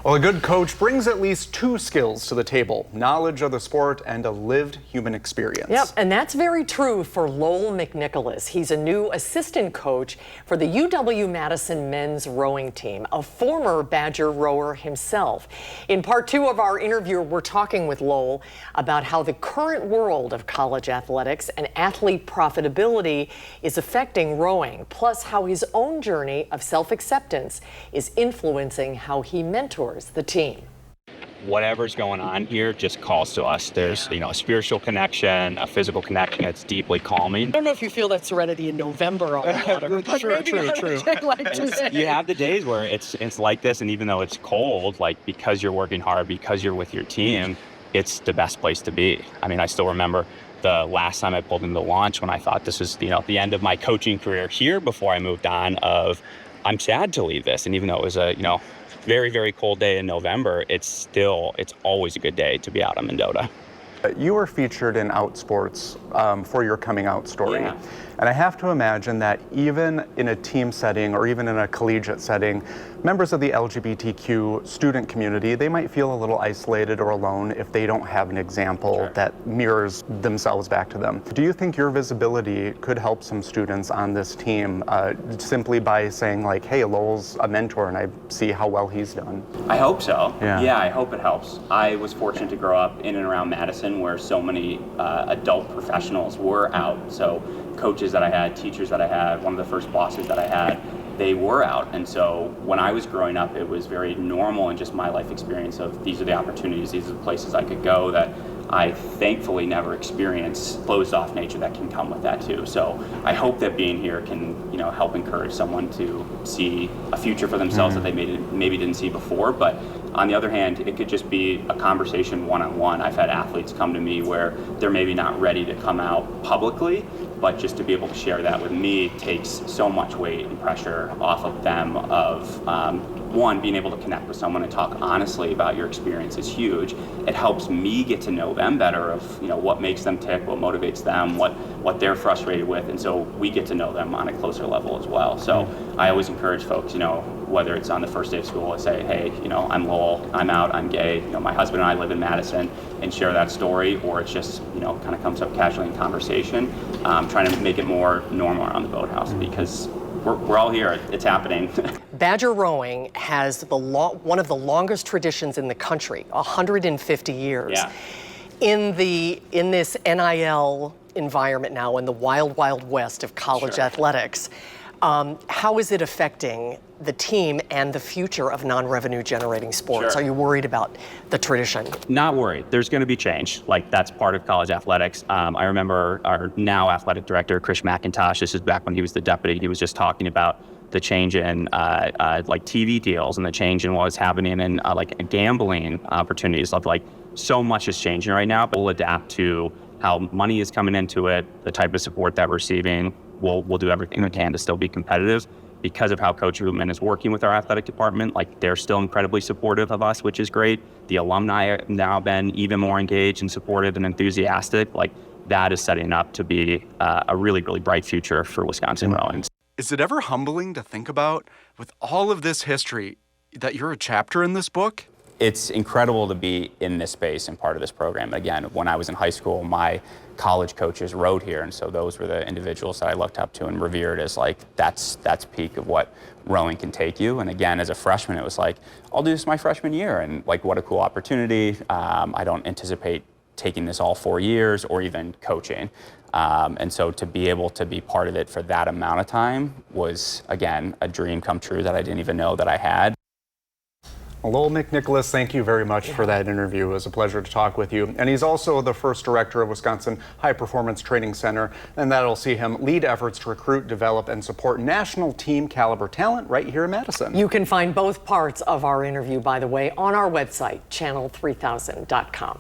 Well, a good coach brings at least two skills to the table: knowledge of the sport and a lived human experience. Yep, and that's very true for Lowell McNicholas. He's a new assistant coach for the UW-Madison men's rowing team, a former Badger rower himself. In part two of our interview, we're talking with Lowell about how the current world of college athletics and athlete profitability is affecting rowing, plus how his own journey of self-acceptance is influencing how he mentors the team. Whatever's going on here just calls to us. There's, a spiritual connection, a physical connection that's deeply calming. I don't know if you feel that serenity in November on the water. True. You have the days where it's like this, and even though it's cold, because you're working hard, because you're with your team, it's the best place to be. I mean, I still remember the last time I pulled into the launch when I thought this was, the end of my coaching career here before I moved on. I'm sad to leave this, and even though it was a, very, very cold day in November, it's always a good day to be out on Mendota. You were featured in Outsports for your coming out story. Yeah. And I have to imagine that even in a team setting or even in a collegiate setting, members of the LGBTQ student community, they might feel a little isolated or alone if they don't have an example Sure. that mirrors themselves back to them. Do you think your visibility could help some students on this team simply by saying hey, Lowell's a mentor and I see how well he's done? I hope so. Yeah, I hope it helps. I was fortunate to grow up in and around Madison where so many adult professionals were out. So coaches that I had, teachers that I had, one of the first bosses that I had, they were out. And so when I was growing up, it was very normal in just my life experience of these are the opportunities, these are the places I could go that I thankfully never experienced closed off nature that can come with that too. So I hope that being here can, help encourage someone to see a future for themselves that they maybe didn't see before. But on the other hand, it could just be a conversation one-on-one. I've had athletes come to me where they're maybe not ready to come out publicly, but just to be able to share that with me takes so much weight and pressure off of them of one, being able to connect with someone and talk honestly about your experience is huge. It helps me get to know them better of what makes them tick, what motivates them, what they're frustrated with, and so we get to know them on a closer level as well. So I always encourage folks, whether it's on the first day of school, I say, hey, I'm Lowell, I'm out, I'm gay, my husband and I live in Madison, and share that story, or it's just, kind of comes up casually in conversation, trying to make it more normal around the boathouse because we're all here, it's happening. Badger rowing has one of the longest traditions in the country, 150 years. Yeah. In this NIL environment now, in the wild, wild west of college Sure. athletics, how is it affecting the team and the future of non-revenue generating sports? Sure. Are you worried about the tradition? Not worried. There's going to be change. That's part of college athletics. I remember our now athletic director, Chris McIntosh, this is back when he was the deputy, he was just talking about the change in TV deals and the change in what was happening in gambling opportunities of so much is changing right now, but we'll adapt to how money is coming into it, the type of support that we're receiving. We'll do everything we can to still be competitive. Because of how Coach Hoopman is working with our athletic department, they're still incredibly supportive of us, which is great. The alumni have now been even more engaged and supportive and enthusiastic. That is setting up to be a really, really bright future for Wisconsin rowing. Is it ever humbling to think about, with all of this history, that you're a chapter in this book? It's incredible to be in this space and part of this program. Again, when I was in high school, my college coaches rowed here, and so those were the individuals that I looked up to and revered as that's peak of what rowing can take you. And again, as a freshman, it was I'll do this my freshman year, and what a cool opportunity. I don't anticipate taking this all 4 years or even coaching. And so to be able to be part of it for that amount of time was, again, a dream come true that I didn't even know that I had. Lowell McNicholas, thank you very much for that interview. It was a pleasure to talk with you. And he's also the first director of Wisconsin High Performance Training Center, and that'll see him lead efforts to recruit, develop, and support national team caliber talent right here in Madison. You can find both parts of our interview, by the way, on our website, channel3000.com.